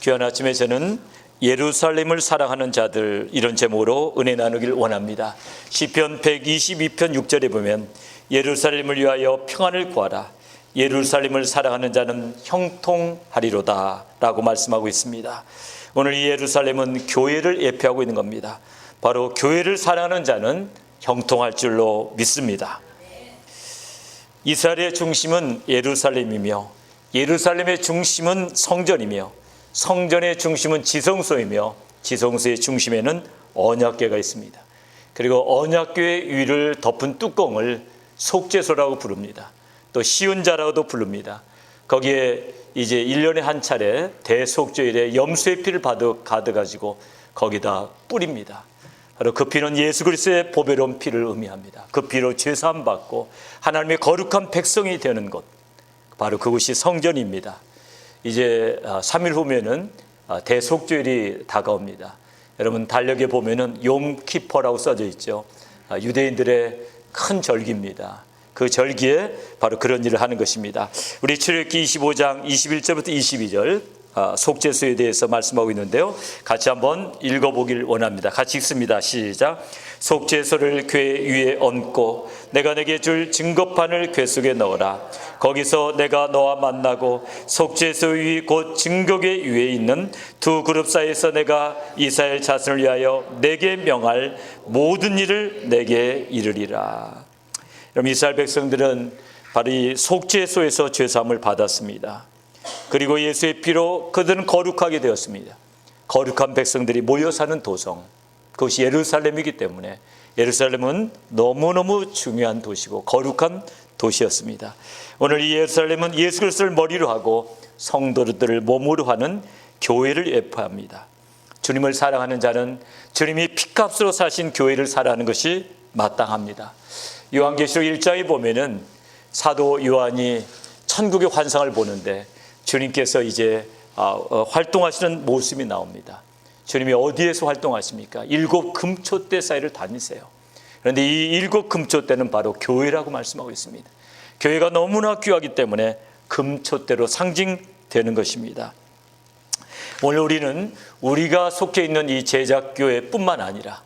귀한 아침에 저는 예루살렘을 사랑하는 자들, 이런 제목으로 은혜 나누길 원합니다. 시편 122편 6절에 보면 예루살렘을 위하여 평안을 구하라, 예루살렘을 사랑하는 자는 형통하리로다 라고 말씀하고 있습니다. 오늘 이 예루살렘은 교회를 예표하고 있는 겁니다. 바로 교회를 사랑하는 자는 형통할 줄로 믿습니다. 이스라엘의 중심은 예루살렘이며, 예루살렘의 중심은 성전이며, 성전의 중심은 지성소이며, 지성소의 중심에는 언약궤가 있습니다. 그리고 언약궤의 위를 덮은 뚜껑을 속죄소라고 부릅니다. 또 시은자라고도 부릅니다. 거기에 이제 1년에 한 차례 대속죄일에 염소의 피를 가져가지고 거기다 뿌립니다. 바로 그 피는 예수 그리스도의 보배로운 피를 의미합니다. 그 피로 죄사함 받고 하나님의 거룩한 백성이 되는 곳, 바로 그곳이 성전입니다. 이제 3일 후면은 대속죄일이 다가옵니다. 여러분 달력에 보면은 욤키퍼라고 써져 있죠. 유대인들의 큰 절기입니다. 그 절기에 바로 그런 일을 하는 것입니다. 우리 출애굽기 25장 21절부터 22절 속죄소에 대해서 말씀하고 있는데요, 같이 한번 읽어보길 원합니다. 같이 읽습니다. 시작. 속죄소를 궤 위에 얹고 내가 내게 줄 증거판을 궤 속에 넣어라. 거기서 내가 너와 만나고 속죄소 위 곧 증거궤 위에 있는 두 그룹 사이에서 내가 이스라엘 자손을 위하여 내게 명할 모든 일을 내게 이르리라. 여러분, 이스라엘 백성들은 바로 이 속죄소에서 죄사함을 받았습니다. 그리고 예수의 피로 그들은 거룩하게 되었습니다. 거룩한 백성들이 모여 사는 도성, 그것이 예루살렘이기 때문에 예루살렘은 너무너무 중요한 도시고 거룩한 도시였습니다. 오늘 이 예루살렘은 예수 그리스도를 머리로 하고 성도들을 몸으로 하는 교회를 예표합니다. 주님을 사랑하는 자는 주님이 피값으로 사신 교회를 사랑하는 것이 마땅합니다. 요한계시록 1장에 보면은 사도 요한이 천국의 환상을 보는데 주님께서 이제 활동하시는 모습이 나옵니다. 주님이 어디에서 활동하십니까? 7 금초대 사이를 다니세요. 그런데 이 7 금초대는 바로 교회라고 말씀하고 있습니다. 교회가 너무나 귀하기 때문에 금초대로 상징되는 것입니다. 오늘 우리는 우리가 속해 있는 이 제자교회뿐만 아니라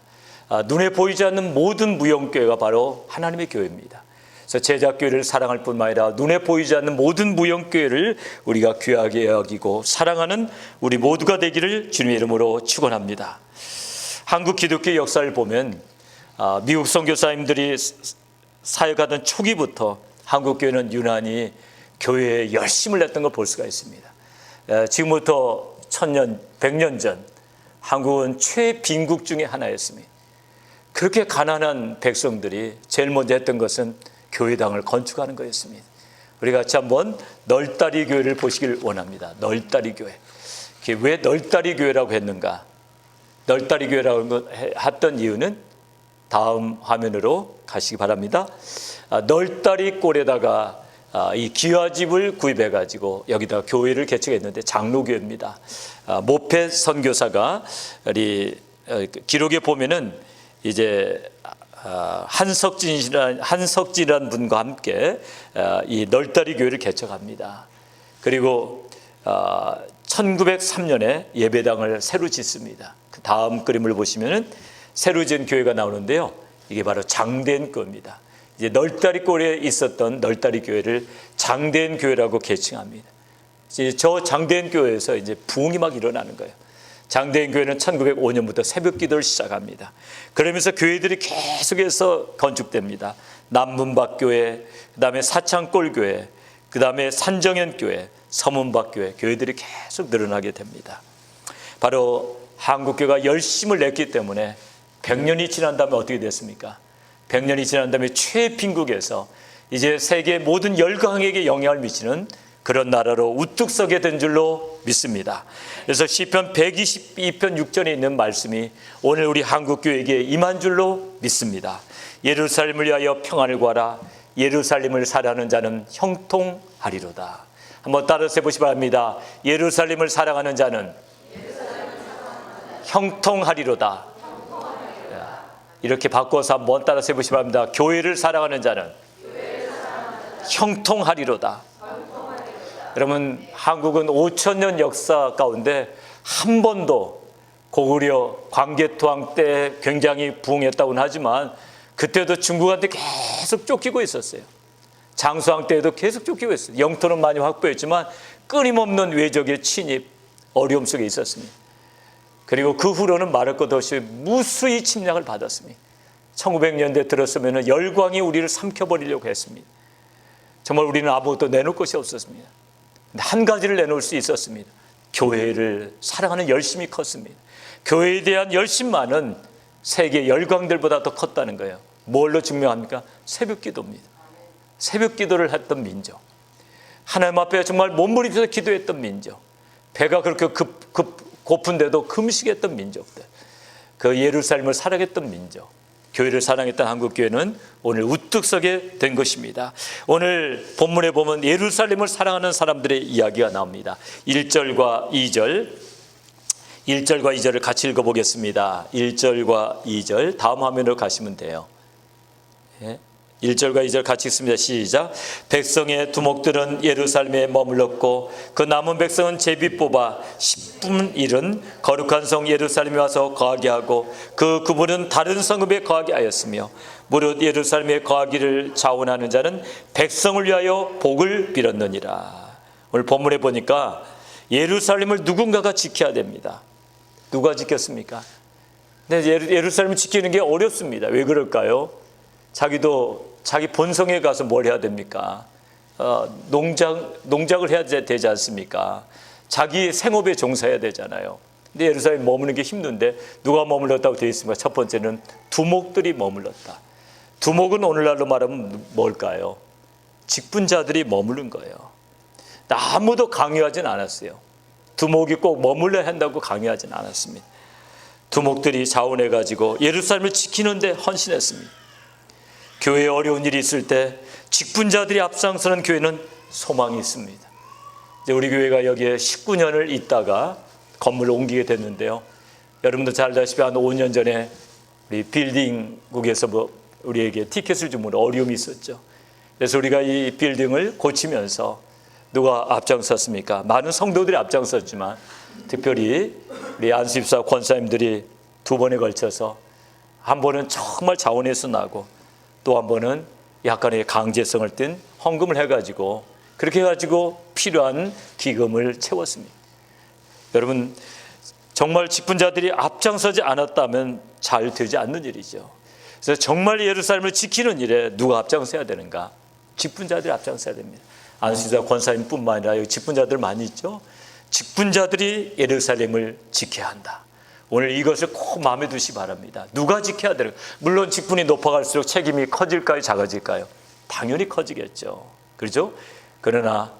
눈에 보이지 않는 모든 무형교회가 바로 하나님의 교회입니다. 그래서 제자교회를 사랑할 뿐만 아니라 눈에 보이지 않는 모든 무형교회를 우리가 귀하게 여기고 사랑하는 우리 모두가 되기를 주님의 이름으로 축원합니다. 한국 기독교의 역사를 보면 미국 선교사님들이 사역하던 초기부터 한국 교회는 유난히 교회에 열심을 냈던 걸 볼 수가 있습니다. 지금부터 1000년, 100년 전 한국은 최빈국 중에 하나였습니다. 그렇게 가난한 백성들이 제일 먼저 했던 것은 교회당을 건축하는 거였습니다. 우리 같이 한번 널다리 교회를 보시길 원합니다. 널다리 교회. 왜 널다리 교회라고 했는가? 널다리 교회라고 했던 이유는 다음 화면으로 가시기 바랍니다. 널다리 꼴에다가 이 기와집을 구입해 가지고 여기다 교회를 개척했는데 장로교회입니다. 모페 선교사가 우리 기록에 보면은 이제 한석진이라는 분과 함께 이 널다리 교회를 개척합니다. 그리고 1903년에 예배당을 새로 짓습니다. 그 다음 그림을 보시면은 새로 지은 교회가 나오는데요, 이게 바로 장대인 교회입니다. 이제 널다리 꼴에 있었던 널다리 교회를 장대인 교회라고 개칭합니다. 이제 저 장대인 교회에서 이제 부흥이 막 일어나는 거예요. 장대인 교회는 1905년부터 새벽 기도를 시작합니다. 그러면서 교회들이 계속해서 건축됩니다. 남문박교회, 그 다음에 사창골교회, 그 다음에 산정현교회, 서문박교회, 교회들이 계속 늘어나게 됩니다. 바로 한국교회가 열심을 냈기 때문에 100년이 지난 다음에 어떻게 됐습니까? 100년이 지난 다음에 최빈국에서 이제 세계 모든 열강에게 영향을 미치는 그런 나라로 우뚝 서게 된 줄로 믿습니다. 그래서 시편 122편 6절에 있는 말씀이 오늘 우리 한국교회에게 임한 줄로 믿습니다. 예루살렘을 위하여 평안을 구하라, 예루살렘을 사랑하는 자는 형통하리로다. 한번 따라서 해보시기 바랍니다. 예루살렘을 사랑하는 자는 형통하리로다. 이렇게 바꿔서 한번 따라서 해보시기 바랍니다. 교회를 사랑하는 자는 형통하리로다. 여러분, 한국은 5,000년 역사 가운데 한 번도 고구려 광개토왕 때 굉장히 부흥했다고는 하지만 그때도 중국한테 계속 쫓기고 있었어요. 장수왕 때에도 계속 쫓기고 있었어요. 영토는 많이 확보했지만 끊임없는 외적의 침입, 어려움 속에 있었습니다. 그리고 그 후로는 말할 것 없이 무수히 침략을 받았습니다. 1900년대 들었으면 열광이 우리를 삼켜버리려고 했습니다. 정말 우리는 아무것도 내놓을 것이 없었습니다. 근데 한 가지를 내놓을 수 있었습니다. 교회를 사랑하는 열심이 컸습니다. 교회에 대한 열심만은 세계 열광들보다 더 컸다는 거예요. 뭘로 증명합니까? 새벽 기도입니다. 새벽 기도를 했던 민족, 하나님 앞에 정말 몸부림쳐서 기도했던 민족, 배가 그렇게 고픈데도 금식했던 민족들, 그 예루살렘을 사랑했던 민족, 교회를 사랑했던 한국교회는 오늘 우뚝 서게 된 것입니다. 오늘 본문에 보면 예루살렘을 사랑하는 사람들의 이야기가 나옵니다. 1절과 2절을 같이 읽어보겠습니다. 1절과 2절 다음 화면으로 가시면 돼요. 1절과 2절 같이 읽습니다. 시작. 백성의 두목들은 예루살렘에 머물렀고 그 남은 백성은 제비 뽑아 10분 일은 거룩한 성 예루살렘에 와서 거하게 하고 그 구분은 다른 성읍에 거하게 하였으며 무릇 예루살렘에 거하기를 자원하는 자는 백성을 위하여 복을 빌었느니라. 오늘 본문에 보니까 예루살렘을 누군가가 지켜야 됩니다. 누가 지켰습니까? 근데 예루살렘을 지키는 게 어렵습니다. 왜 그럴까요? 자기 본성에 가서 뭘 해야 됩니까? 농작을 해야 되지 않습니까? 자기 생업에 종사해야 되잖아요. 근데 예루살렘에 머무는 게 힘든데 누가 머물렀다고 되어 있습니까? 첫 번째는 두목들이 머물렀다. 두목은 오늘날로 말하면 뭘까요? 직분자들이 머무른 거예요. 아무도 강요하진 않았어요. 두목이 꼭 머물러야 한다고 강요하진 않았습니다. 두목들이 자원해가지고 예루살렘을 지키는데 헌신했습니다. 교회에 어려운 일이 있을 때 직분자들이 앞장서는 교회는 소망이 있습니다. 이제 우리 교회가 여기에 19년을 있다가 건물을 옮기게 됐는데요. 여러분도 잘 아시다시피 한 5년 전에 우리 빌딩국에서 우리에게 티켓을 주면 어려움이 있었죠. 그래서 우리가 이 빌딩을 고치면서 누가 앞장섰습니까? 많은 성도들이 앞장섰지만 특별히 우리 안수집사 권사님들이 2번에 걸쳐서 한 번은 정말 자원해서 나고 또 한 번은 약간의 강제성을 띤 헌금을 해가지고 그렇게 해가지고 필요한 기금을 채웠습니다. 여러분, 정말 직분자들이 앞장서지 않았다면 잘 되지 않는 일이죠. 그래서 정말 예루살렘을 지키는 일에 누가 앞장서야 되는가? 직분자들이 앞장서야 됩니다. 안수지사 권사님뿐만 아니라 여기 직분자들 많이 있죠. 직분자들이 예루살렘을 지켜야 한다. 오늘 이것을 꼭 마음에 두시기 바랍니다. 누가 지켜야 되는가? 물론 직분이 높아갈수록 책임이 커질까요? 작아질까요? 당연히 커지겠죠. 그렇죠? 그러나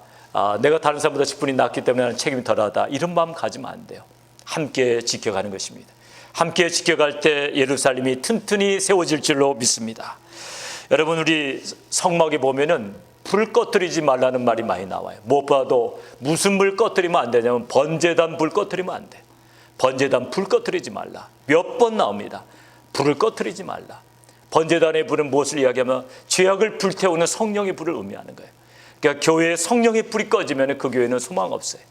내가 다른 사람보다 직분이 낮기 때문에 나는 책임이 덜하다, 이런 마음 가지면 안 돼요. 함께 지켜가는 것입니다. 함께 지켜갈 때 예루살렘이 튼튼히 세워질 줄로 믿습니다. 여러분, 우리 성막에 보면은 불 꺼뜨리지 말라는 말이 많이 나와요. 무엇보다도 무슨 불 꺼뜨리면 안 되냐면 번제단 불 꺼뜨리면 안 돼. 번제단 불 꺼뜨리지 말라. 몇 번 나옵니다. 불을 꺼뜨리지 말라. 번제단의 불은 무엇을 이야기하면 죄악을 불태우는 성령의 불을 의미하는 거예요. 그러니까 교회에 성령의 불이 꺼지면 그 교회는 소망 없어요.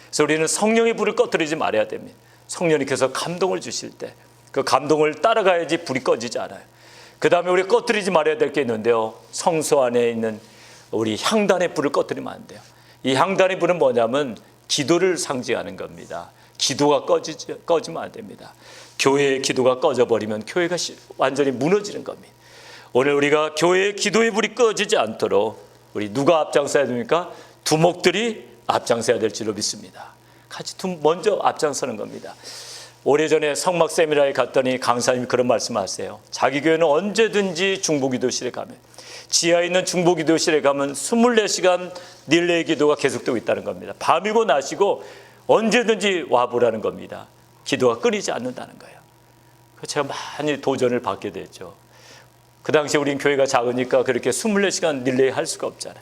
그래서 우리는 성령의 불을 꺼뜨리지 말아야 됩니다. 성령님께서 감동을 주실 때 그 감동을 따라가야지 불이 꺼지지 않아요. 그 다음에 우리 꺼뜨리지 말아야 될 게 있는데요. 성소 안에 있는 우리 향단의 불을 꺼뜨리면 안 돼요. 이 향단의 불은 뭐냐면 기도를 상징하는 겁니다. 기도가 꺼지면 안 됩니다. 교회의 기도가 꺼져버리면 교회가 완전히 무너지는 겁니다. 오늘 우리가 교회의 기도의 불이 꺼지지 않도록 우리 누가 앞장서야 됩니까? 두목들이 앞장서야 될 줄로 믿습니다. 같이 먼저 앞장서는 겁니다. 오래전에 성막 세미나에 갔더니 강사님이 그런 말씀하세요. 자기 교회는 언제든지 중보기도실에 가면, 지하에 있는 중보기도실에 가면 24시간 릴레이 기도가 계속되고 있다는 겁니다. 밤이고 낮이고 언제든지 와보라는 겁니다. 기도가 끊이지 않는다는 거예요. 제가 많이 도전을 받게 됐죠. 그 당시에 우린 교회가 작으니까 그렇게 24시간 릴레이 할 수가 없잖아요.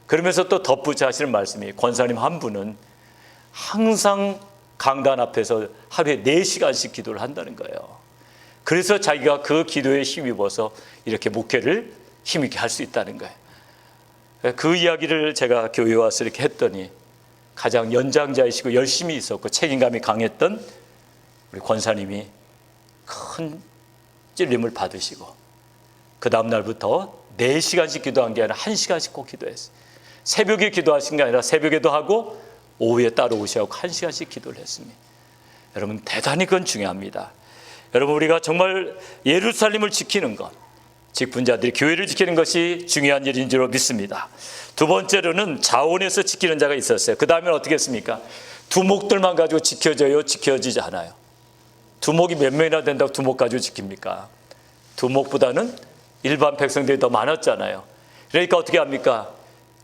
그러면서 또 덧붙여 하시는 말씀이, 권사님 한 분은 항상 강단 앞에서 하루에 4시간씩 기도를 한다는 거예요. 그래서 자기가 그 기도에 힘입어서 이렇게 목회를 힘있게 할 수 있다는 거예요. 그 이야기를 제가 교회에 와서 이렇게 했더니 가장 연장자이시고 열심히 있었고 책임감이 강했던 우리 권사님이 큰 찔림을 받으시고 그 다음 날부터 4시간씩 기도한 게 아니라 1시간씩 꼭 기도했어요. 새벽에 기도하신 게 아니라 새벽에도 하고 오후에 따로 오셔서 1시간씩 기도를 했습니다. 여러분 대단히 그건 중요합니다. 여러분 우리가 정말 예루살렘을 지키는 것, 직분자들이 교회를 지키는 것이 중요한 일인 줄 믿습니다. 두 번째로는 자원에서 지키는 자가 있었어요. 그 다음에 어떻게 했습니까? 두목들만 가지고 지켜져요? 지켜지지 않아요. 두목이 몇 명이나 된다고 두목 가지고 지킵니까? 두목보다는 일반 백성들이 더 많았잖아요. 그러니까 어떻게 합니까?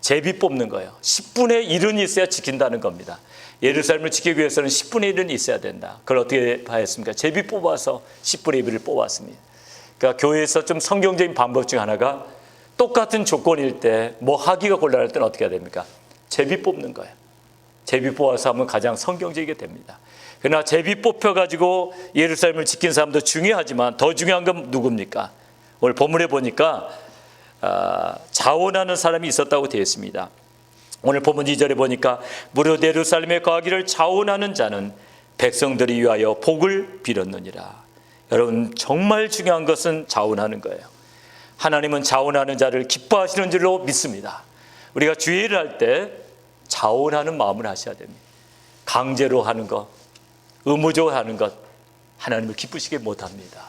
제비 뽑는 거예요. 10분의 1은 있어야 지킨다는 겁니다. 예루살렘을 지키기 위해서는 10분의 1은 있어야 된다. 그걸 어떻게 하였습니까? 제비 뽑아서 10분의 1을 뽑았습니다. 그러니까 교회에서 좀 성경적인 방법 중 하나가 똑같은 조건일 때 뭐 하기가 곤란할 때는 어떻게 해야 됩니까? 제비 뽑는 거예요. 제비 뽑아서 하면 가장 성경적이게 됩니다. 그러나 제비 뽑혀가지고 예루살렘을 지킨 사람도 중요하지만 더 중요한 건 누굽니까? 오늘 본문에 보니까 자원하는 사람이 있었다고 되어 있습니다. 오늘 본문 2절에 보니까 무릇 예루살렘에 거하기를 자원하는 자는 백성들이 위하여 복을 빌었느니라. 여러분 정말 중요한 것은 자원하는 거예요. 하나님은 자원하는 자를 기뻐하시는 줄로 믿습니다. 우리가 주일을 할 때 자원하는 마음을 하셔야 됩니다. 강제로 하는 것, 의무적으로 하는 것 하나님을 기쁘시게 못합니다.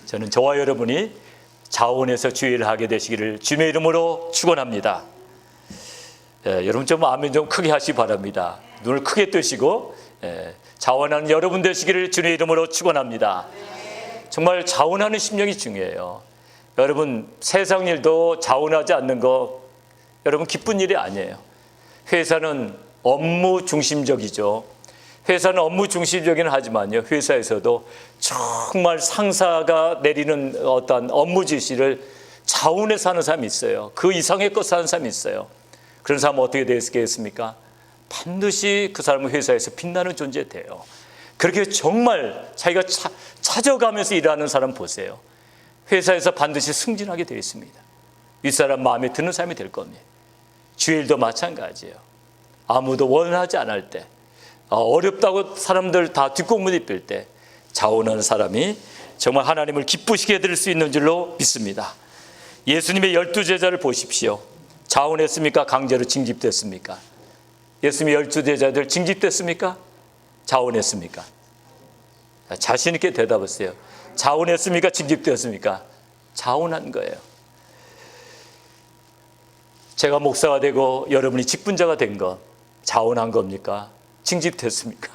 저는 저와 여러분이 자원해서 주일을 하게 되시기를 주님의 이름으로 축원합니다. 여러분 좀 아멘 좀 크게 하시기 바랍니다. 눈을 크게 뜨시고 자원하는 여러분 되시기를 주님의 이름으로 축원합니다. 정말 자원하는 심령이 중요해요. 여러분 세상 일도 자원하지 않는 거 여러분 기쁜 일이 아니에요. 회사는 업무 중심적이죠. 회사는 업무 중심적이긴 하지만요, 회사에서도 정말 상사가 내리는 어떤 업무 지시를 자원해서 하는 사람이 있어요. 그 이상의 것을 하는 사람이 있어요. 그런 사람은 어떻게 되겠습니까? 반드시 그 사람은 회사에서 빛나는 존재 돼요. 그렇게 정말 자기가 찾아가면서 일하는 사람 보세요. 회사에서 반드시 승진하게 되어 있습니다. 윗사람 마음에 드는 사람이 될 겁니다. 주일도 마찬가지예요. 아무도 원하지 않을 때, 어렵다고 사람들 다 뒷공무니 빌 때 자원하는 사람이 정말 하나님을 기쁘시게 해드릴 수 있는 줄로 믿습니다. 예수님의 12제자를 보십시오. 자원했습니까? 강제로 징집됐습니까? 예수님의 12제자들 징집됐습니까? 자원했습니까? 자신 있게 대답하세요. 자원했습니까? 징집되었습니까? 자원한 거예요. 제가 목사가 되고 여러분이 직분자가 된 거 자원한 겁니까? 징집됐습니까?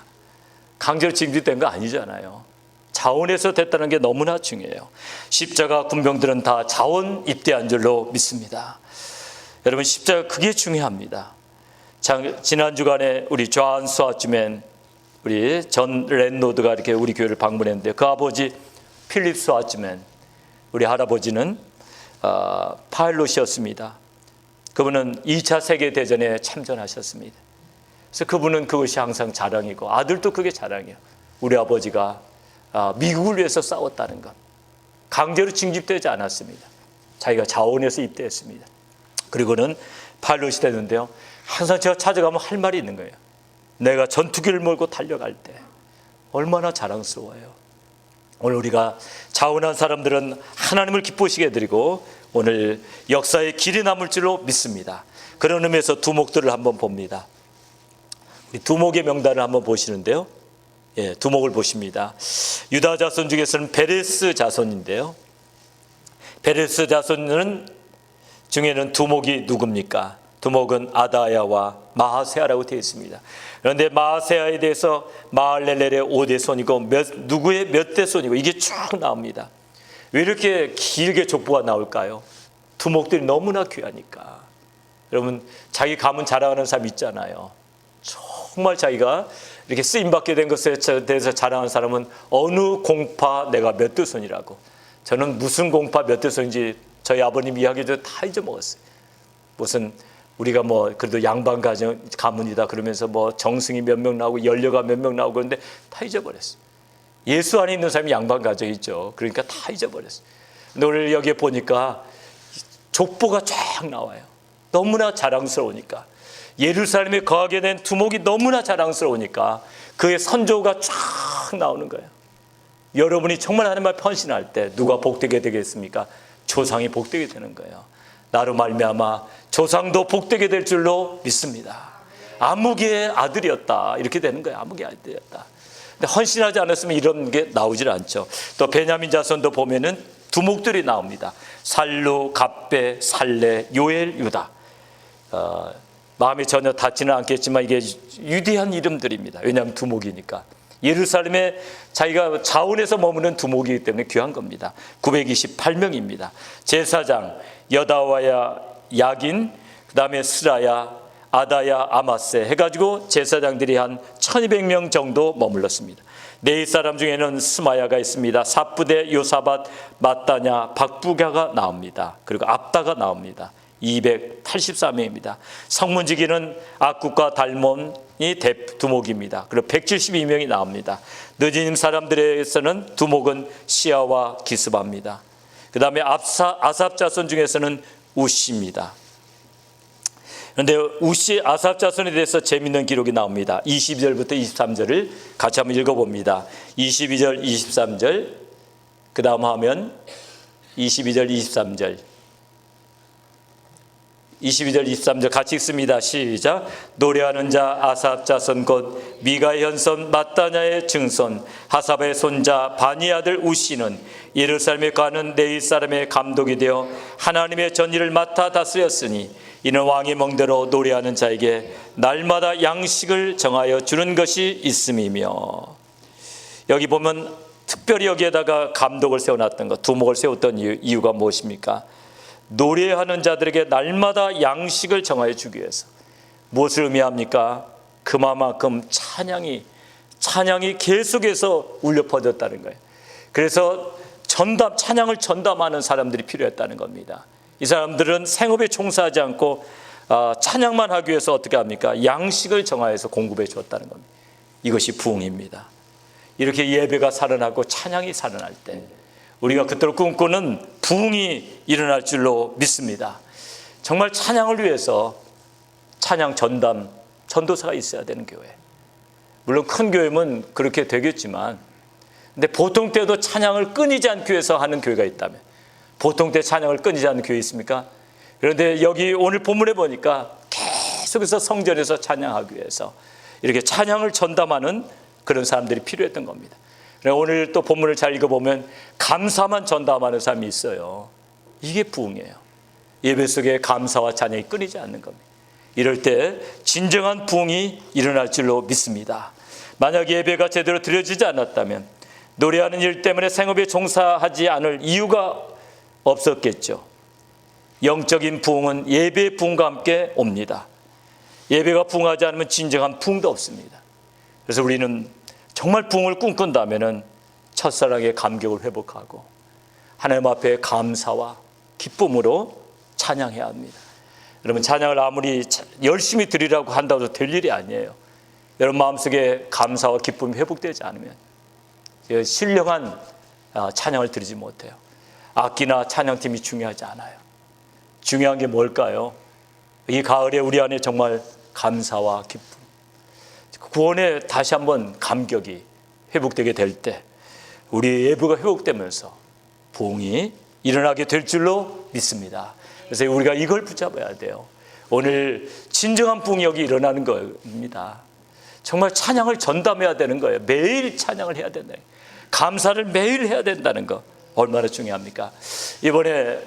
강제로 징집된 거 아니잖아요. 자원해서 됐다는 게 너무나 중요해요. 십자가 군병들은 다 자원 입대한 줄로 믿습니다. 여러분 십자가 그게 중요합니다. 지난 주간에 우리 존 스와츠맨 우리 전 랜노드가 이렇게 우리 교회를 방문했는데 그 아버지 필립 스와츠맨 우리 할아버지는 파일럿이었습니다. 그분은 2차 세계대전에 참전하셨습니다. 그래서 그분은 그것이 항상 자랑이고 아들도 그게 자랑이에요. 우리 아버지가 미국을 위해서 싸웠다는 것. 강제로 징집되지 않았습니다. 자기가 자원해서 입대했습니다. 그리고는 파일럿이 됐는데요. 항상 제가 찾아가면 할 말이 있는 거예요. 내가 전투기를 몰고 달려갈 때 얼마나 자랑스러워요. 오늘 우리가 자원한 사람들은 하나님을 기쁘시게 해드리고 오늘 역사의 길이 남을 줄로 믿습니다. 그런 의미에서 두목들을 한번 봅니다. 두목의 명단을 한번 보시는데요. 두목을 보십니다. 유다 자손 중에서는 베레스 자손인데요. 베레스 자손 중에는 두목이 누굽니까? 두목은 아다야와 마하세아라고 되어 있습니다. 그런데 마하세아에 대해서 마할렐렐의 5대 손이고 누구의 몇 대 손이고 이게 쭉 나옵니다. 왜 이렇게 길게 족보가 나올까요? 두목들이 너무나 귀하니까. 여러분 자기 가문 자랑하는 사람 있잖아요. 정말 자기가 이렇게 쓰임받게 된 것에 대해서 자랑하는 사람은 어느 공파 내가 몇 대 손이라고. 저는 무슨 공파 몇 대 손인지 저희 아버님 이야기도 다 잊어먹었어요. 무슨 우리가 뭐 그래도 양반 가문이다 그러면서 뭐 정승이 몇 명 나오고 연료가 몇 명 나오고 그런데 다 잊어버렸어요. 예수 안에 있는 사람이 양반 가정이죠. 그러니까 다 잊어버렸어요. 근데 오늘 여기에 보니까 족보가 쫙 나와요. 너무나 자랑스러우니까, 예루살렘에 거하게 된 두목이 너무나 자랑스러우니까 그의 선조가 쫙 나오는 거예요. 여러분이 정말 하나님 앞에 헌신할 때 누가 복되게 되겠습니까? 조상이 복되게 되는 거예요. 나로 말미암아 조상도 복되게 될 줄로 믿습니다. 아무개의 아들이었다, 이렇게 되는 거예요. 아무개의 아들이었다. 근데 헌신하지 않았으면 이런 게 나오질 않죠. 또 베냐민 자손도 보면은 두목들이 나옵니다. 살루, 갑베, 살레, 요엘, 유다. 마음이 전혀 닿지는 않겠지만 이게 유대한 이름들입니다. 왜냐하면 두목이니까. 예루살렘에 자기가 자원에서 머무는 두목이기 때문에 귀한 겁니다. 928명입니다. 제사장 여다와야, 야긴, 그 다음에 스라야, 아다야, 아마세 해가지고 제사장들이 한 1200명 정도 머물렀습니다. 네 사람 중에는 스마야가 있습니다. 사부대, 요사밧, 마따냐, 박부가가 나옵니다. 그리고 압다가 나옵니다. 284명입니다. 성문지기는 악국과 달몬이 두목입니다. 그리고 172명이 나옵니다. 느지님 사람들에서는 두목은 시아와 기스바입니다. 그 다음에 아삽 자손 중에서는 우시입니다. 그런데 우시 아삽 자손에 대해서 재미있는 기록이 나옵니다. 22절부터 23절을 같이 한번 읽어봅니다. 22절, 23절, 그 다음 하면 22절, 23절, 22절, 23절 같이 읽습니다. 시작. 노래하는 자 아삽 자손 곧 미가의 현손 마따냐의 증손 하삽의 손자 바니 아들 우시는 예루살렘에 가는 네이 사람의 감독이 되어 하나님의 전일을 맡아 다스렸으니 이는 왕의 명대로 노래하는 자에게 날마다 양식을 정하여 주는 것이 있음이며. 여기 보면 특별히 여기에다가 감독을 세워놨던 것, 두목을 세웠던 이유가 무엇입니까? 노래하는 자들에게 날마다 양식을 정하여 주기 위해서. 무엇을 의미합니까? 그만큼 찬양이 계속해서 울려 퍼졌다는 거예요. 그래서 찬양을 전담하는 사람들이 필요했다는 겁니다. 이 사람들은 생업에 종사하지 않고 찬양만 하기 위해서 어떻게 합니까? 양식을 정하여서 공급해 주었다는 겁니다. 이것이 부흥입니다. 이렇게 예배가 살아나고 찬양이 살아날 때 우리가 그토록 꿈꾸는 부흥이 일어날 줄로 믿습니다. 정말 찬양을 위해서 찬양 전도사가 있어야 되는 교회. 물론 큰 교회면 그렇게 되겠지만, 근데 보통 때도 찬양을 끊이지 않기 위해서 하는 교회가 있다면, 보통 때 찬양을 끊이지 않는 교회 있습니까? 그런데 여기 오늘 본문에 보니까 계속해서 성전에서 찬양하기 위해서 이렇게 찬양을 전담하는 그런 사람들이 필요했던 겁니다. 오늘 또 본문을 잘 읽어보면 감사만 전담하는 사람이 있어요. 이게 부흥이에요. 예배 속에 감사와 찬양이 끊이지 않는 겁니다. 이럴 때 진정한 부흥이 일어날 줄로 믿습니다. 만약 예배가 제대로 드려지지 않았다면 노래하는 일 때문에 생업에 종사하지 않을 이유가 없었겠죠. 영적인 부흥은 예배의 부흥과 함께 옵니다. 예배가 부흥하지 않으면 진정한 부흥도 없습니다. 그래서 우리는 정말 부흥을 꿈꾼다면 첫사랑의 감격을 회복하고 하나님 앞에 감사와 기쁨으로 찬양해야 합니다. 여러분, 찬양을 아무리 열심히 드리라고 한다고 해도 될 일이 아니에요. 여러분 마음속에 감사와 기쁨이 회복되지 않으면 신령한 찬양을 드리지 못해요. 악기나 찬양팀이 중요하지 않아요. 중요한 게 뭘까요? 이 가을에 우리 안에 정말 감사와 기쁨, 구원에 다시 한번 감격이 회복되게 될 때 우리의 예배가 회복되면서 부흥이 일어나게 될 줄로 믿습니다. 그래서 우리가 이걸 붙잡아야 돼요. 오늘 진정한 부흥이 여기 일어나는 겁니다. 정말 찬양을 전담해야 되는 거예요. 매일 찬양을 해야 된다. 감사를 매일 해야 된다는 거 얼마나 중요합니까? 이번에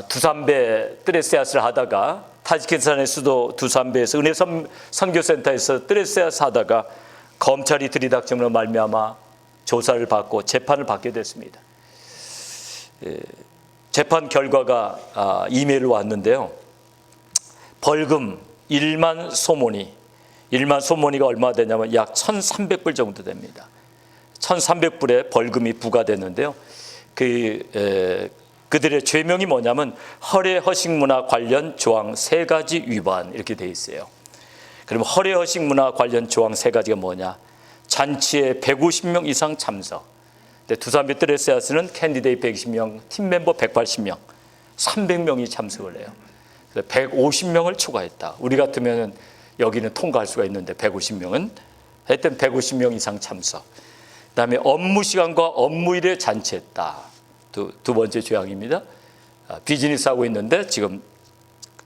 두산베 뜨레세아스를 하다가 타지키스탄의 수도 두산베에서 은혜 선교센터에서 뜨레세아스 하다가 검찰이 들이닥침으로 말미암아 조사를 받고 재판을 받게 됐습니다. 재판 결과가 이메일로 왔는데요. 벌금 1만 소모니가 얼마 되냐면 약 1,300불 정도 됩니다. 1,300불의 벌금이 부과됐는데요. 그들의 죄명이 뭐냐면 허례 허식 문화 관련 조항 3가지 위반 이렇게 돼 있어요. 그럼 허례 허식 문화 관련 조항 3가지가 뭐냐? 잔치에 150명 이상 참석. 두산베 뜨레세아스는 캔디데이트 120명, 팀 멤버 180명, 300명이 참석을 해요. 그래서 150명을 초과했다. 우리 같으면 여기는 통과할 수가 있는데 150명은 하여튼 150명 이상 참석. 그다음에 업무 시간과 업무일에 잔치했다. 두 번째 조항입니다. 비즈니스 하고 있는데 지금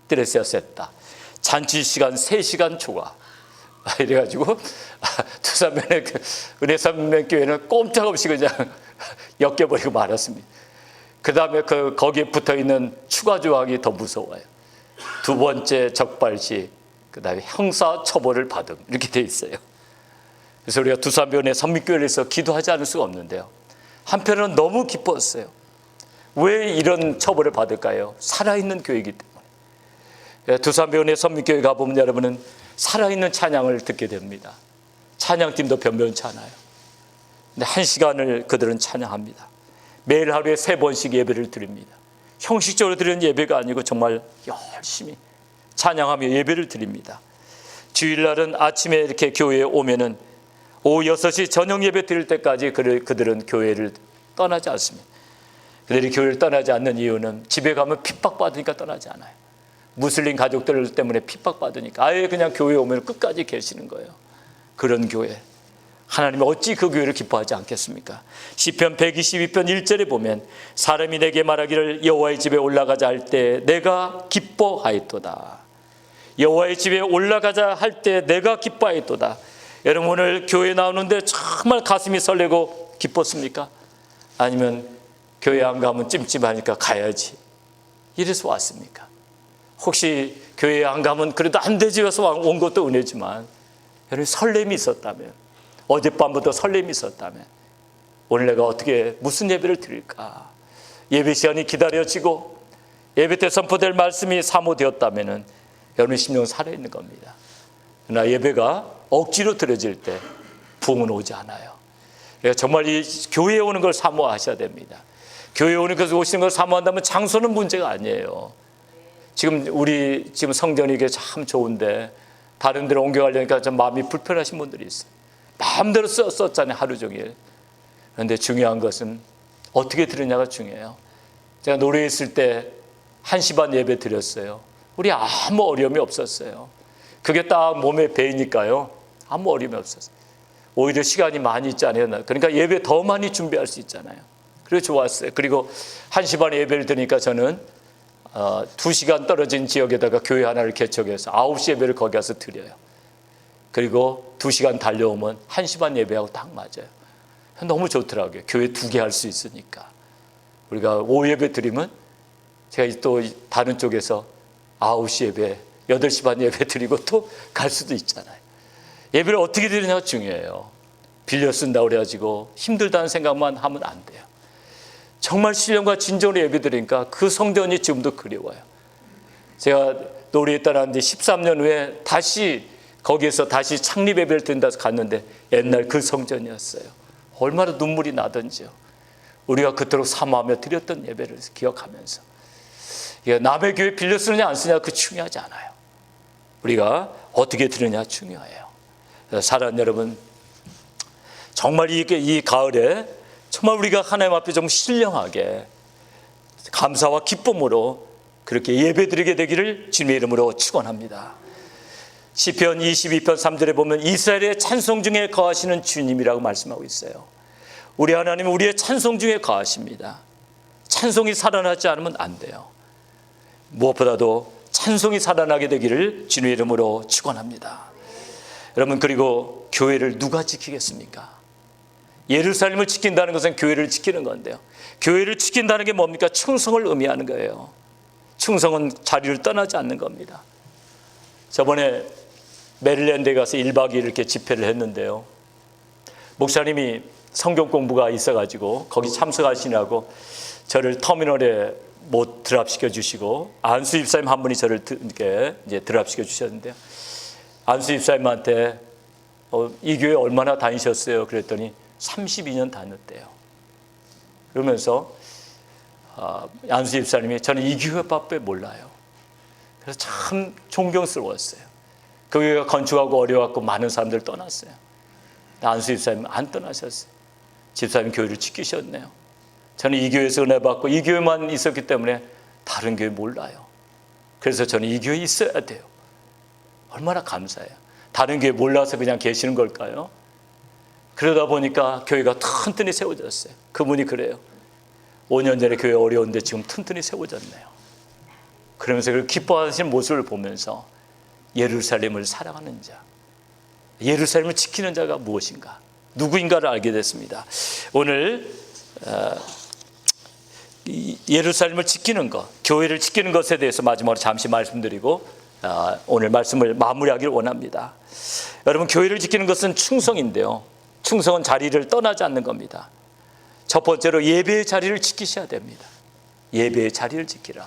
드레스야 셌다. 잔치 시간 3시간 초과. 이래가지고 두산면의 은혜산면교회는 꼼짝없이 그냥 엮여버리고 말았습니다. 그 다음에 거기에 붙어 있는 추가 조항이 더 무서워요. 두 번째 적발시, 그 다음에 형사 처벌을 받음, 이렇게 돼 있어요. 그래서 우리가 두산변의 선민교회에서 기도하지 않을 수가 없는데요. 한편으로는 너무 기뻤어요. 왜 이런 처벌을 받을까요? 살아있는 교회이기 때문에. 두산변의 선민교회 가보면 여러분은 살아있는 찬양을 듣게 됩니다. 찬양팀도 변변치 않아요. 근데 1시간을 그들은 찬양합니다. 매일 하루에 3번씩 예배를 드립니다. 형식적으로 드리는 예배가 아니고 정말 열심히 찬양하며 예배를 드립니다. 주일날은 아침에 이렇게 교회에 오면은 오후 6시 저녁 예배 드릴 때까지 그들은 교회를 떠나지 않습니다. 그들이 교회를 떠나지 않는 이유는 집에 가면 핍박받으니까 떠나지 않아요. 무슬림 가족들 때문에 핍박받으니까 아예 그냥 교회에 오면 끝까지 계시는 거예요. 그런 교회. 하나님이 어찌 그 교회를 기뻐하지 않겠습니까? 시편 122편 1절에 보면 사람이 내게 말하기를 여호와의 집에 올라가자 할 때 내가 기뻐하였도다. 여호와의 집에 올라가자 할 때 내가 기뻐하였도다. 여러분 오늘 교회 나오는데 정말 가슴이 설레고 기뻤습니까? 아니면 교회 안 가면 찜찜하니까 가야지 이래서 왔습니까? 혹시 교회 안 가면 그래도 안 되지 해서 온 것도 은혜지만 여러분 설렘이 있었다면, 어젯밤부터 설렘이 있었다면 오늘 내가 어떻게 무슨 예배를 드릴까? 예배 시간이 기다려지고 예배 때 선포될 말씀이 사모되었다면 여러분 심령은 살아있는 겁니다. 그러나 예배가 억지로 드려질 때 부흥은 오지 않아요. 그러니까 정말 이 교회에 오는 걸 사모하셔야 됩니다. 교회에 오는 것을 오시는 걸 사모한다면 장소는 문제가 아니에요. 우리 성전이 이게 참 좋은데 다른 데로 옮겨가려니까 좀 마음이 불편하신 분들이 있어요. 마음대로 썼잖아요, 하루 종일. 그런데 중요한 것은 어떻게 드리냐가 중요해요. 제가 노래에 있을 때 1시 반 예배 드렸어요. 우리 아무 어려움이 없었어요. 그게 딱 몸에 배이니까요. 아무 어려움이 없었어요. 오히려 시간이 많이 있잖아요. 그러니까 예배 더 많이 준비할 수 있잖아요. 그래서 좋았어요. 그리고 1시 반에 예배를 드리니까 저는 2시간 떨어진 지역에다가 교회 하나를 개척해서 9시 예배를 거기 가서 드려요. 그리고 2시간 달려오면 1시 반 예배하고 딱 맞아요. 너무 좋더라고요. 교회 2개 할 수 있으니까. 우리가 오후 예배 드리면 제가 또 다른 쪽에서 9시 예배, 8시 반 예배 드리고 또 갈 수도 있잖아요. 예배를 어떻게 드리냐가 중요해요. 빌려 쓴다고 그래가지고 힘들다는 생각만 하면 안 돼요. 정말 신령과 진정으로 예배 드리니까 그 성전이 지금도 그리워요. 제가 노리에 따랐는데 13년 후에 거기에서 다시 창립 예배를 드린다고 갔는데 옛날 그 성전이었어요. 얼마나 눈물이 나던지요. 우리가 그토록 사모하며 드렸던 예배를 기억하면서 남의 교회 빌려 쓰느냐 안 쓰느냐 그 중요하지 않아요. 우리가 어떻게 드리느냐 중요해요. 사랑하는 여러분, 정말 이 가을에 정말 우리가 하나님 앞에 좀 신령하게 감사와 기쁨으로 그렇게 예배드리게 되기를 주님의 이름으로 축원합니다. 시편 22편 3절에 보면 이스라엘의 찬송 중에 거하시는 주님이라고 말씀하고 있어요. 우리 하나님은 우리의 찬송 중에 거하십니다. 찬송이 살아나지 않으면 안 돼요. 무엇보다도 찬송이 살아나게 되기를 주님의 이름으로 축원합니다. 여러분, 그리고 교회를 누가 지키겠습니까? 예루살렘을 지킨다는 것은 교회를 지키는 건데요. 교회를 지킨다는 게 뭡니까? 충성을 의미하는 거예요. 충성은 자리를 떠나지 않는 겁니다. 저번에 메릴랜드에 가서 1박 2일 이렇게 집회를 했는데요. 목사님이 성경 공부가 있어가지고 거기 참석하시냐고 저를 터미널에 못 드랍시켜 주시고 안수 집사님 한 분이 저를 이렇게 이제 드랍시켜 주셨는데요. 안수 집사님한테 이 교회 얼마나 다니셨어요? 그랬더니 32년 다녔대요. 그러면서 안수 집사님이 저는 이 교회밖에 몰라요. 그래서 참 존경스러웠어요. 그 교회가 건축하고 어려워갖고 많은 사람들 떠났어요. 안수 집사님 안 떠나셨어요. 집사님 교회를 지키셨네요. 저는 이 교회에서 은혜 받고 이 교회만 있었기 때문에 다른 교회 몰라요. 그래서 저는 이 교회에 있어야 돼요. 얼마나 감사해요. 다른 교회 몰라서 그냥 계시는 걸까요? 그러다 보니까 교회가 튼튼히 세워졌어요. 그분이 그래요. 5년 전에 교회 어려운데 지금 튼튼히 세워졌네요. 그러면서 그 기뻐하시는 모습을 보면서 예루살렘을 사랑하는 자, 예루살렘을 지키는 자가 무엇인가, 누구인가를 알게 됐습니다. 오늘 예루살렘을 지키는 것, 교회를 지키는 것에 대해서 마지막으로 잠시 말씀드리고 오늘 말씀을 마무리하기를 원합니다. 여러분, 교회를 지키는 것은 충성인데요, 충성은 자리를 떠나지 않는 겁니다. 첫 번째로 예배의 자리를 지키셔야 됩니다. 예배의 자리를 지키라.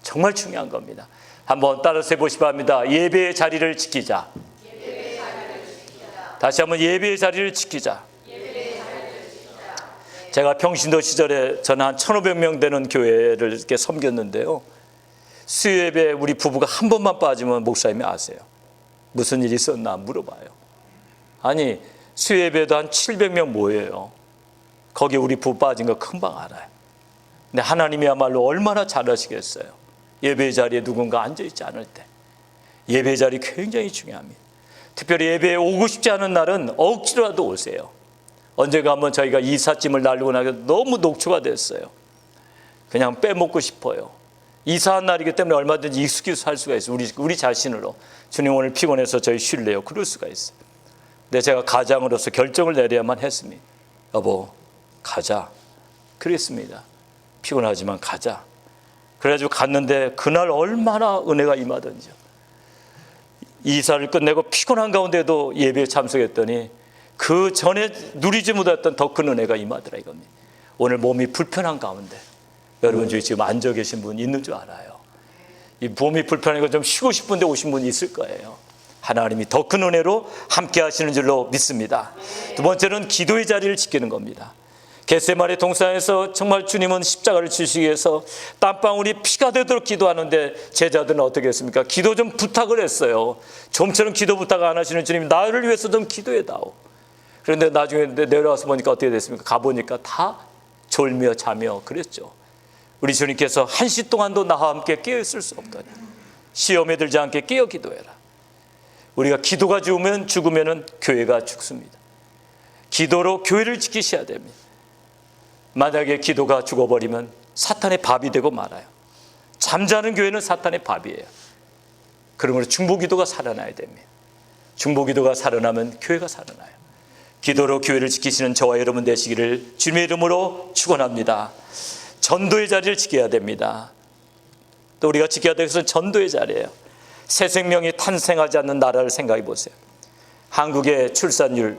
정말 중요한 겁니다. 한번 따라서 해보시기 바랍니다. 예배의 자리를 지키자. 예배의 자리를 지키자. 다시 한번 예배의 자리를 지키자. 예배의 자리를 지키자. 제가 평신도 시절에 저는 한 1,500명 되는 교회를 이렇게 섬겼는데요, 수요예배 우리 부부가 한 번만 빠지면 목사님이 아세요. 무슨 일이 있었나 물어봐요. 아니, 수요예배도 한 700명 모여요. 거기에 우리 부부 빠진 거 금방 알아요. 근데 하나님이야말로 얼마나 잘하시겠어요. 예배 자리에 누군가 앉아있지 않을 때 예배 자리 굉장히 중요합니다. 특별히 예배에 오고 싶지 않은 날은 억지로라도 오세요. 언젠가 한번 저희가 이삿짐을 날리고 나서 너무 녹초가 됐어요. 그냥 빼먹고 싶어요. 이사한 날이기 때문에 얼마든지 익숙해서 살 수가 있어요. 우리 자신으로 주님 오늘 피곤해서 저희 쉴래요, 그럴 수가 있어요. 근데 제가 가장으로서 결정을 내려야만 했습니다. 여보, 가자. 그랬습니다. 피곤하지만 가자. 그래가지고 갔는데 그날 얼마나 은혜가 임하던지요. 이사를 끝내고 피곤한 가운데도 예배에 참석했더니 그 전에 누리지 못했던 더 큰 은혜가 임하더라 이겁니다. 오늘 몸이 불편한 가운데 여러분 중에 지금 앉아 계신 분 있는 줄 알아요. 이 몸이 불편하고 좀 쉬고 싶은데 오신 분이 있을 거예요. 하나님이 더 큰 은혜로 함께 하시는 줄로 믿습니다. 두 번째는 기도의 자리를 지키는 겁니다. 겟세마네 동산에서 정말 주님은 십자가를 지시기 위해서 땀방울이 피가 되도록 기도하는데 제자들은 어떻게 했습니까? 기도 좀 부탁을 했어요. 좀처럼 기도 부탁 안 하시는 주님, 나를 위해서 좀 기도해다오. 그런데 나중에 내려와서 보니까 어떻게 됐습니까? 가보니까 다 졸며 자며 그랬죠. 우리 주님께서 1시 동안도 나와 함께 깨어있을 수 없더니 시험에 들지 않게 깨어 기도해라. 우리가 기도가 죽으면 교회가 죽습니다. 기도로 교회를 지키셔야 됩니다. 만약에 기도가 죽어버리면 사탄의 밥이 되고 말아요. 잠자는 교회는 사탄의 밥이에요. 그러므로 중보기도가 살아나야 됩니다. 중보기도가 살아나면 교회가 살아나요. 기도로 교회를 지키시는 저와 여러분 되시기를 주님의 이름으로 축원합니다. 전도의 자리를 지켜야 됩니다. 또 우리가 지켜야 될 것은 전도의 자리예요. 새 생명이 탄생하지 않는 나라를 생각해 보세요. 한국의 출산율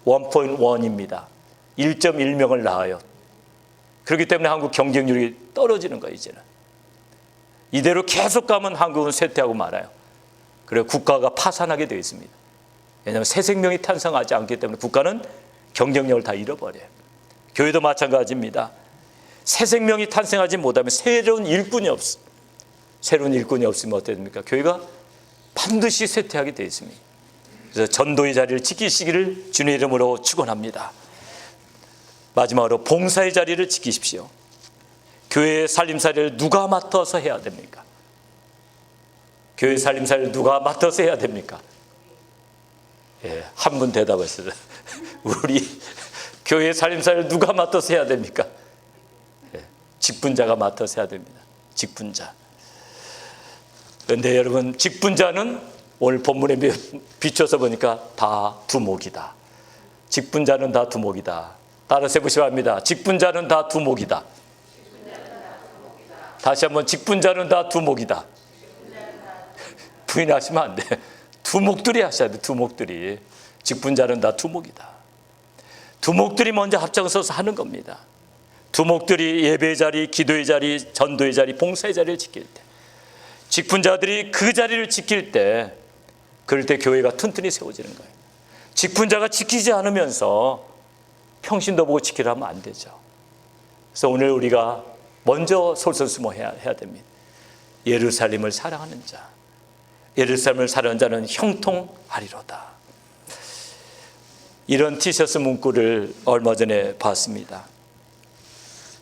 1.1입니다. 1.1명을 낳아요. 그렇기 때문에 한국 경쟁률이 떨어지는 거예요. 이제는 이대로 계속 가면 한국은 쇠퇴하고 말아요. 그리고 국가가 파산하게 되어 있습니다. 왜냐하면 새 생명이 탄생하지 않기 때문에 국가는 경쟁력을 다 잃어버려요. 교회도 마찬가지입니다. 새 생명이 탄생하지 못하면 새로운 일꾼이 없어. 새로운 일꾼이 없으면 어떻게 됩니까? 교회가 반드시 쇠퇴하게 되어 있습니다. 그래서 전도의 자리를 지키시기를 주님의 이름으로 축원합니다. 마지막으로 봉사의 자리를 지키십시오. 교회의 살림살이를 누가 맡아서 해야 됩니까? 교회 살림살이를 누가 맡아서 해야 됩니까? 예, 한 분 대답하시죠. 우리 교회 살림살이를 누가 맡아서 해야 됩니까? 예, 직분자가 맡아서 해야 됩니다. 직분자. 그런데 여러분, 직분자는 오늘 본문에 비춰서 보니까 다 두목이다. 직분자는 다 두목이다. 따라서 해보시면 합니다. 직분자는 다 두목이다. 다시 한번, 직분자는 다 두목이다. 부인하시면 안 돼. 두목들이 하셔야 돼. 두목들이. 직분자는 다 두목이다. 두목들이 먼저 앞장서서 하는 겁니다. 두목들이 예배의 자리, 기도의 자리, 전도의 자리, 봉사의 자리를 지킬 때, 직분자들이 그 자리를 지킬 때, 그럴 때 교회가 튼튼히 세워지는 거예요. 직분자가 지키지 않으면서 평신도 보고 지키라 하면 안 되죠. 그래서 오늘 우리가 먼저 솔선수범해야 됩니다. 예루살렘을 사랑하는 자, 예루살렘을 사랑하는 자는 형통하리로다. 이런 티셔츠 문구를 얼마 전에 봤습니다.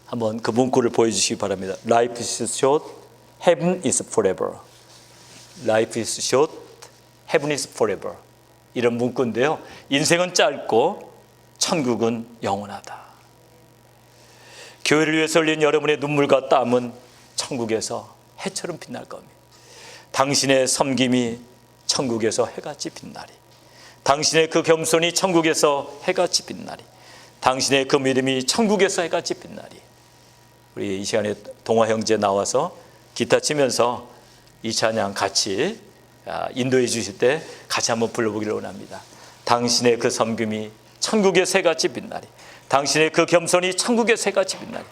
한번 그 문구를 보여주시기 바랍니다. Life is short, Heaven is forever. Life is short. Heaven is forever. 이런 문구인데요. 인생은 짧고 천국은 영원하다. 교회를 위해서 흘린 여러분의 눈물과 땀은 천국에서 해처럼 빛날 겁니다. 당신의 섬김이 천국에서 해같이 빛나리. 당신의 그 겸손이 천국에서 해같이 빛나리. 당신의 그 믿음이 천국에서 해같이 빛나리. 우리 이 시간에 동화 형제 나와서 기타 치면서 이 찬양 같이 인도해 주실 때 같이 한번 불러보기를 원합니다. 당신의 그 섬김이 천국의 새같이 빛나리. 당신의 그 겸손이 천국의 새같이 빛나리.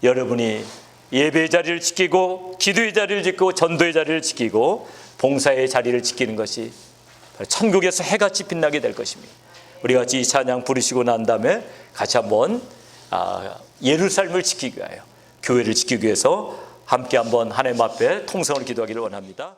여러분이 예배의 자리를 지키고 기도의 자리를 지키고 전도의 자리를 지키고 봉사의 자리를 지키는 것이 천국에서 해같이 빛나게 될 것입니다. 우리 같이 이 찬양 부르시고 난 다음에 같이 한번 예루살렘을 지키기 위하여, 교회를 지키기 위해서 함께 한번 하나님 앞에 통성을 기도하기를 원합니다.